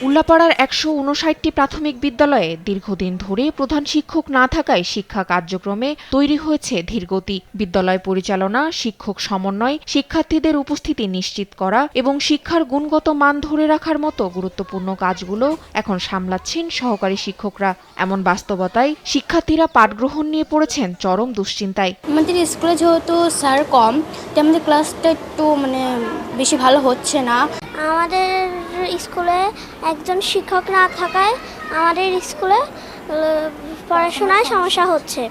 উল্লাপাড়ার ১৫৯টি প্রাথমিক বিদ্যালয়ে দীর্ঘদিন ধরে প্রধান শিক্ষক না থাকায় শিক্ষা কার্যক্রমে তৈরি হয়েছে ধীরগতি। বিদ্যালয় পরিচালনা, শিক্ষক সমন্বয়, শিক্ষার্থীদের উপস্থিতি নিশ্চিত করা এবং শিক্ষার গুণগত মান ধরে রাখার মতো গুরুত্বপূর্ণ কাজগুলো এখন সামলাচ্ছেন সহকারী শিক্ষকরা। এমন বাস্তবতায় শিক্ষার্থীরা পাঠগ্রহণ নিয়ে পড়েছেন চরম দুশ্চিন্তায়। আমাদের স্কুলে যেহেতু স্যার কম, তাই আমাদের ক্লাসটা একটু বেশি ভালো হচ্ছে না। আমাদের স্কুলে একজন শিক্ষক না থাকায় আমাদের স্কুলে পড়াশোনায় সমস্যা হচ্ছে।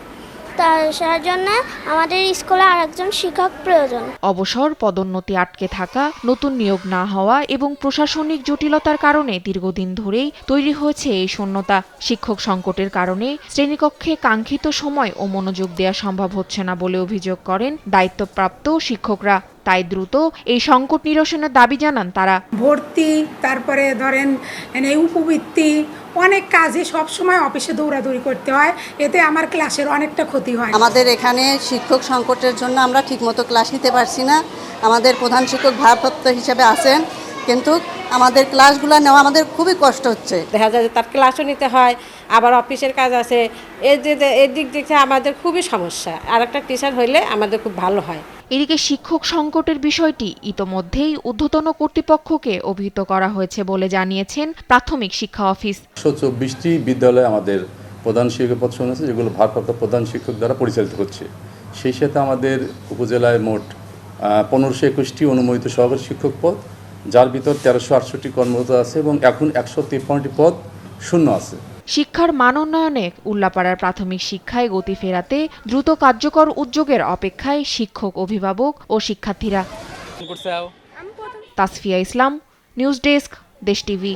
তার জন্য আমাদের স্কুলে আরেকজন শিক্ষক প্রয়োজন। অবসর, পদোন্নতি আটকে থাকা, নতুন নিয়োগ না হওয়া এবং প্রশাসনিক জটিলতার কারণে দীর্ঘদিন ধরেই তৈরি হয়েছে এই শূন্যতা। শিক্ষক সংকটের কারণে শ্রেণীকক্ষে কাঙ্ক্ষিত সময় ও মনোযোগ দেওয়া সম্ভব হচ্ছে না বলে অভিযোগ করেন দায়িত্বপ্রাপ্ত শিক্ষকরা। তাই দ্রুত এই সংকট নিরসনের দাবি জানান তারা। ভর্তি, তারপরে ধরেন উপবৃত্তি, অনেক কাজে সবসময় অফিসে দৌড়াদৌড়ি করতে হয়, এতে আমার ক্লাসের অনেকটা ক্ষতি হয়। আমাদের এখানে শিক্ষক সংকটের জন্য আমরা ঠিকমতো ক্লাস নিতে পারছি না। আমাদের প্রধান শিক্ষক ভারপ্রাপ্ত হিসেবে আছেন, কিন্তু আমাদের ক্লাসগুলো নেওয়া আমাদের খুবই কষ্ট হচ্ছে। দেখা যায় যে তার ক্লাসও নিতে হয়, আবার অফিসের কাজ আছে, এর দিক থেকে আমাদের খুবই সমস্যা। আর একটা টিচার হইলে আমাদের খুব ভালো হয়। এদিকে শিক্ষক সংকটের বিষয়টি ইতোমধ্যেই ঊর্ধ্বতন কর্তৃপক্ষকে অভিহিত করা হয়েছে বলে জানিয়েছেন প্রাথমিক শিক্ষা অফিস। 124টি বিদ্যালয়ে আমাদের প্রধান শিক্ষক পদ শূন্য আছে, যেগুলো ভারপ্রাপ্ত প্রধান শিক্ষক দ্বারা পরিচালিত হচ্ছে। সেই সাথে আমাদের উপজেলায় মোট 1521টি অনুমোদিত সহকারী শিক্ষক পদ, যার ভিতর 1368টি কর্মরত আছে এবং এখন 153টি পদ শূন্য আছে। শিক্ষার মান উন্নয়নে উল্লাপাড়ার প্রাথমিক শিক্ষায় গতি ফেরাতে দ্রুত কার্যকর উদ্যোগের অপেক্ষায় শিক্ষক, অভিভাবক ও শিক্ষার্থীরা। তাসফিয়া ইসলাম, নিউজ ডেস্ক, দেশ টিভি।